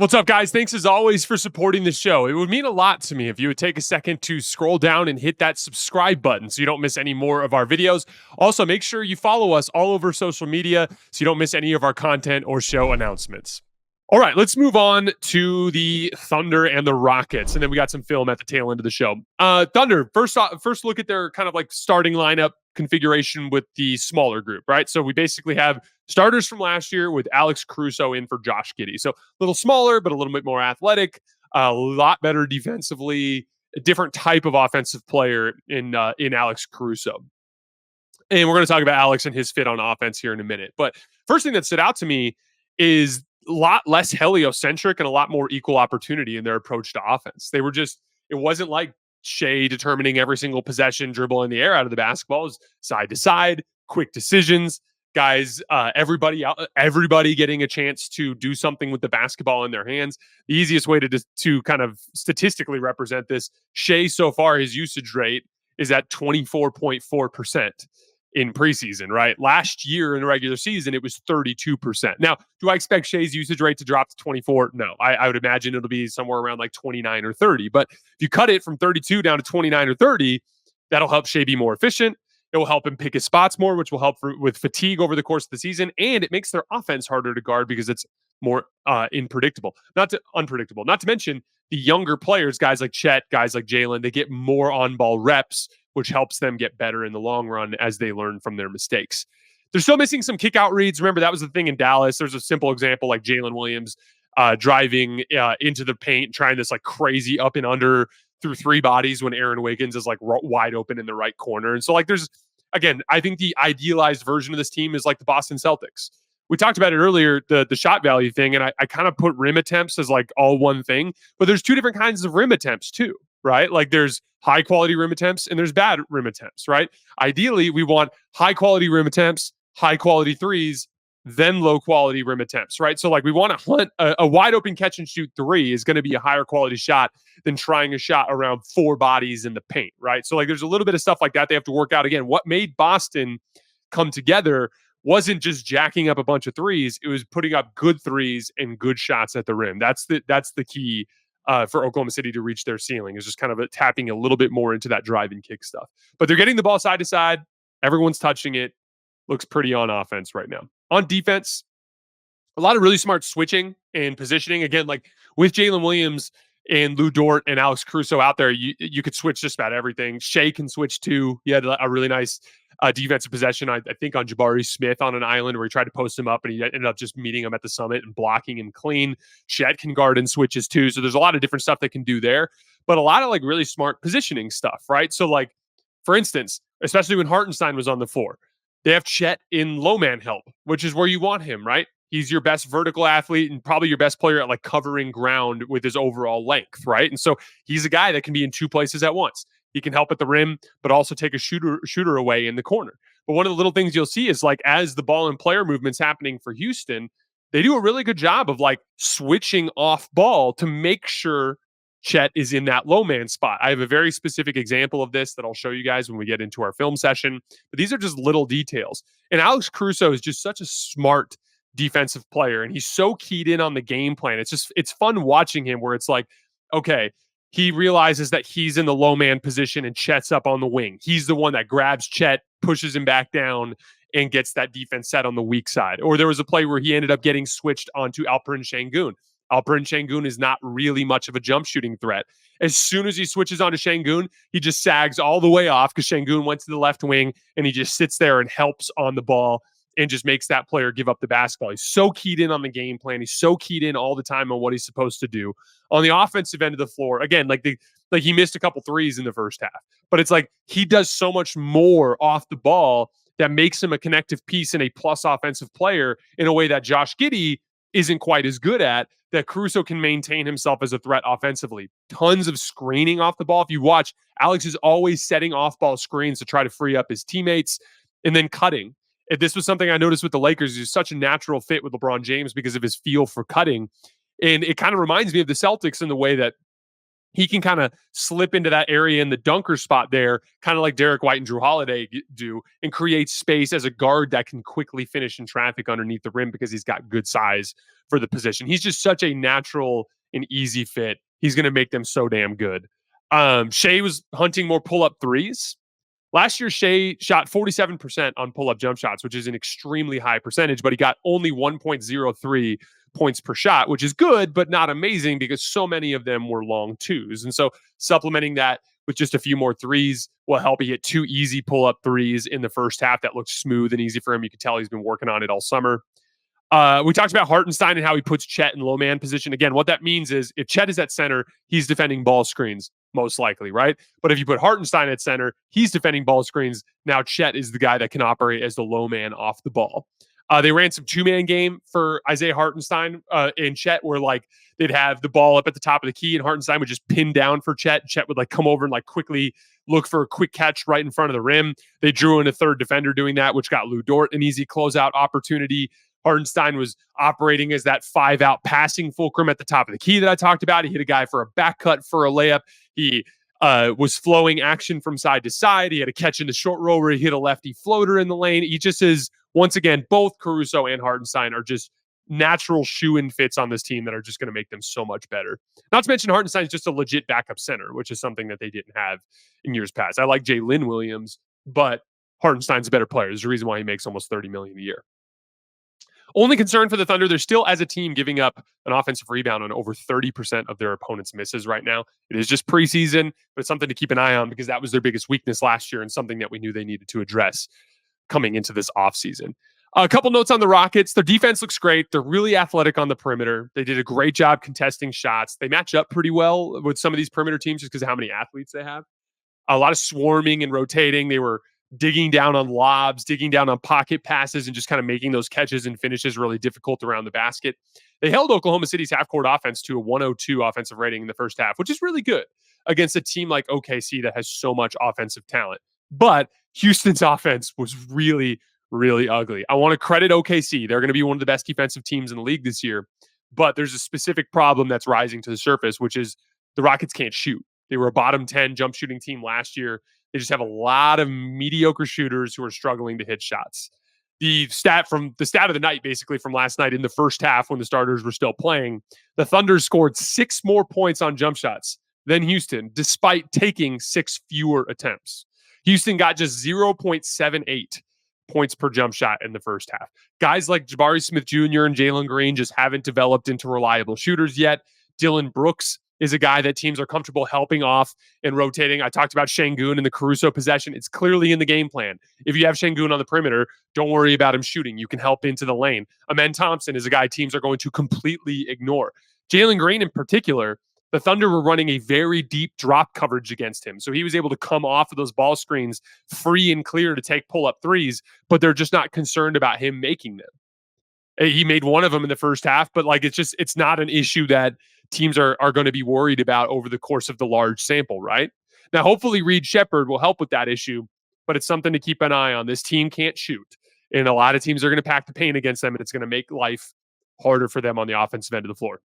What's up, guys? Thanks as always for supporting the show. It would mean a lot to me if you would take a second to scroll down and hit that subscribe button so you don't miss any more of our videos. Also, make sure you follow us all over social media so you don't miss any of our content or show announcements. All right, let's move on to the Thunder and the Rockets, and then we got some film at the tail end of the show. Thunder, first look at their kind of like starting lineup configuration with the smaller group, right? So we basically have starters from last year with Alex Caruso in for Josh Giddey. So a little smaller, but a little bit more athletic, a lot better defensively, a different type of offensive player in Alex Caruso. And we're going to talk about Alex and his fit on offense here in a minute. But first thing that stood out to me is a lot less heliocentric and a lot more equal opportunity in their approach to offense. They were just, it wasn't like Shai determining every single possession, dribble in the air out of the basketball. It was side to side, quick decisions, guys, everybody getting a chance to do something with the basketball in their hands. The easiest way to kind of statistically represent this, Shai so far, his usage rate is at 24.4%. in preseason, right? Last year in the regular season, it was 32%. Now, do I expect Shai's usage rate to drop to 24? No, I would imagine it'll be somewhere around like 29 or 30. But if you cut it from 32 down to 29 or 30, that'll help Shai be more efficient. It will help him pick his spots more, which will help with fatigue over the course of the season. And it makes their offense harder to guard because it's more unpredictable. Not to mention the younger players, guys like Chet, guys like Jalen, they get more on-ball reps, which helps them get better in the long run as they learn from their mistakes. They're still missing some kick-out reads. Remember, that was the thing in Dallas. There's a simple example like Jalen Williams driving into the paint, trying this like crazy up and under through three bodies when Aaron Wiggins is like wide open in the right corner. And so like again, I think the idealized version of this team is like the Boston Celtics. We talked about it earlier, the shot value thing, and I kind of put rim attempts as like all one thing, but there's two different kinds of rim attempts too, right? Like there's high quality rim attempts and there's bad rim attempts, right? Ideally, we want high quality rim attempts, high quality threes, then low quality rim attempts, right? So like we want to hunt a wide open catch and shoot three is going to be a higher quality shot than trying a shot around four bodies in the paint, right? So like there's a little bit of stuff like that they have to work out. Again, what made Boston come together wasn't just jacking up a bunch of threes, it was putting up good threes and good shots at the rim. That's the key for Oklahoma City to reach their ceiling, is just kind of tapping a little bit more into that drive and kick stuff. But they're getting the ball side to side. Everyone's touching it. Looks pretty on offense right now. On defense, a lot of really smart switching and positioning. Again, like with Jalen Williams and Lou Dort and Alex Caruso out there, you could switch just about everything. Shai can switch too. He had a really nice defensive possession, I think, on Jabari Smith on an island where he tried to post him up and he ended up just meeting him at the summit and blocking him clean. Chet can guard and switches too. So there's a lot of different stuff they can do there, but a lot of like really smart positioning stuff, right? So like, for instance, especially when Hartenstein was on the floor, they have Chet in low man help, which is where you want him, right? He's your best vertical athlete and probably your best player at like covering ground with his overall length, right? And so he's a guy that can be in two places at once. He can help at the rim, but also take a shooter away in the corner. But one of the little things you'll see is like as the ball and player movement's happening for Houston, they do a really good job of like switching off ball to make sure Chet is in that low man spot. I have a very specific example of this that I'll show you guys when we get into our film session. But these are just little details. And Alex Caruso is just such a smart defensive player, and he's so keyed in on the game plan. It's fun watching him where it's like, okay, he realizes that he's in the low man position and Chet's up on the wing. He's the one that grabs Chet, pushes him back down, and gets that defense set on the weak side. Or there was a play where he ended up getting switched onto Alperen Şengün. Alperen Şengün is not really much of a jump shooting threat. As soon as he switches onto Şengün, he just sags all the way off because Şengün went to the left wing and he just sits there and helps on the ball and just makes that player give up the basketball. He's so keyed in on the game plan. He's so keyed in all the time on what he's supposed to do. On the offensive end of the floor, again, like he missed a couple threes in the first half, but it's like he does so much more off the ball that makes him a connective piece and a plus offensive player in a way that Josh Giddey isn't quite as good at, that Caruso can maintain himself as a threat offensively. Tons of screening off the ball. If you watch, Alex is always setting off-ball screens to try to free up his teammates and then cutting. If this was something I noticed with the Lakers, he's such a natural fit with LeBron James because of his feel for cutting. And it kind of reminds me of the Celtics in the way that he can kind of slip into that area in the dunker spot there, kind of like Derek White and Drew Holiday do, and create space as a guard that can quickly finish in traffic underneath the rim because he's got good size for the position. He's just such a natural and easy fit. He's going to make them so damn good. Shai was hunting more pull-up threes. Last year, Shai shot 47% on pull-up jump shots, which is an extremely high percentage, but he got only 1.03 points per shot, which is good, but not amazing because so many of them were long twos. And so supplementing that with just a few more threes will help you get 2 easy pull-up threes in the first half that looked smooth and easy for him. You can tell he's been working on it all summer. We talked about Hartenstein and how he puts Chet in low man position. Again, what that means is if Chet is at center, he's defending ball screens, most likely, right? But if you put Hartenstein at center, he's defending ball screens. Now Chet is the guy that can operate as the low man off the ball. They ran some 2-man game for Isaiah Hartenstein and Chet, where like they'd have the ball up at the top of the key, and Hartenstein would just pin down for Chet. Chet would like come over and like quickly look for a quick catch right in front of the rim. They drew in a third defender doing that, which got Lou Dort an easy closeout opportunity. Hartenstein was operating as that 5-out passing fulcrum at the top of the key that I talked about. He hit a guy for a back cut for a layup. He was flowing action from side to side. He had a catch in the short roll where he hit a lefty floater in the lane. He just is, once again, both Caruso and Hartenstein are just natural shoe-in fits on this team that are just going to make them so much better. Not to mention Hartenstein is just a legit backup center, which is something that they didn't have in years past. I like Jalen Williams, but Hartenstein's a better player. There's a reason why he makes almost $30 million a year. Only concern for the Thunder, they're still, as a team, giving up an offensive rebound on over 30% of their opponents' misses right now. It is just preseason, but it's something to keep an eye on because that was their biggest weakness last year and something that we knew they needed to address coming into this offseason. A couple notes on the Rockets. Their defense looks great. They're really athletic on the perimeter. They did a great job contesting shots. They match up pretty well with some of these perimeter teams just because of how many athletes they have. A lot of swarming and rotating. They were digging down on lobs, digging down on pocket passes, and just kind of making those catches and finishes really difficult around the basket. They held Oklahoma City's half-court offense to a 102 offensive rating in the first half, which is really good against a team like OKC that has so much offensive talent. But Houston's offense was really, really ugly. I want to credit OKC. They're going to be one of the best defensive teams in the league this year. But there's a specific problem that's rising to the surface, which is the Rockets can't shoot. They were a bottom 10 jump shooting team last year. They just have a lot of mediocre shooters who are struggling to hit shots. The stat of the night, basically from last night in the first half when the starters were still playing, the Thunder scored 6 more points on jump shots than Houston, despite taking 6 fewer attempts. Houston got just 0.78 points per jump shot in the first half. Guys like Jabari Smith Jr. and Jalen Green just haven't developed into reliable shooters yet. Dylan Brooks is a guy that teams are comfortable helping off and rotating. I talked about Şengün in the Caruso possession. It's clearly in the game plan. If you have Şengün on the perimeter, don't worry about him shooting. You can help into the lane. Amen Thompson is a guy teams are going to completely ignore. Jalen Green in particular, the Thunder were running a very deep drop coverage against him. So he was able to come off of those ball screens free and clear to take pull-up threes, but they're just not concerned about him making them. He made one of them in the first half, but like it's not an issue that teams are going to be worried about over the course of the large sample, right? Now, hopefully Reed Shepherd will help with that issue, but it's something to keep an eye on. This team can't shoot, and a lot of teams are going to pack the paint against them, and it's going to make life harder for them on the offensive end of the floor.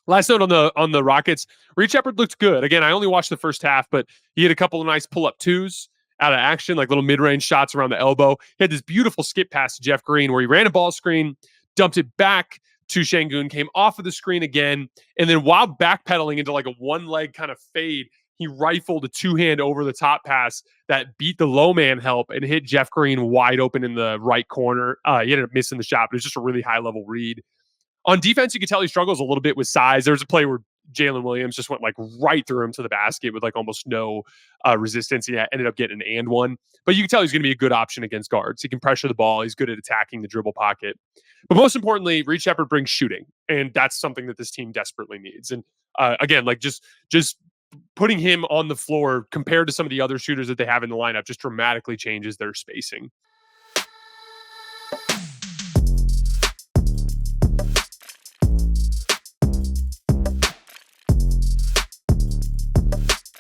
Last note on the Rockets, Reed Shepherd looked good. Again, I only watched the first half, but he had a couple of nice pull-up twos out of action, like little mid-range shots around the elbow. He had this beautiful skip pass to Jeff Green where he ran a ball screen, dumped it back to Şengün, came off of the screen again, and then while backpedaling into like a one-leg kind of fade, he rifled a two-hand over-the-top pass that beat the low man help and hit Jeff Green wide open in the right corner. He ended up missing the shot, but it was just a really high-level read. On defense, you could tell he struggles a little bit with size. There was a play where Jalen Williams just went like right through him to the basket with like almost no resistance. He ended up getting an and one. But you can tell he's going to be a good option against guards. He can pressure the ball. He's good at attacking the dribble pocket. But most importantly, Reed Shepherd brings shooting. And that's something that this team desperately needs. And again, like just putting him on the floor compared to some of the other shooters that they have in the lineup just dramatically changes their spacing.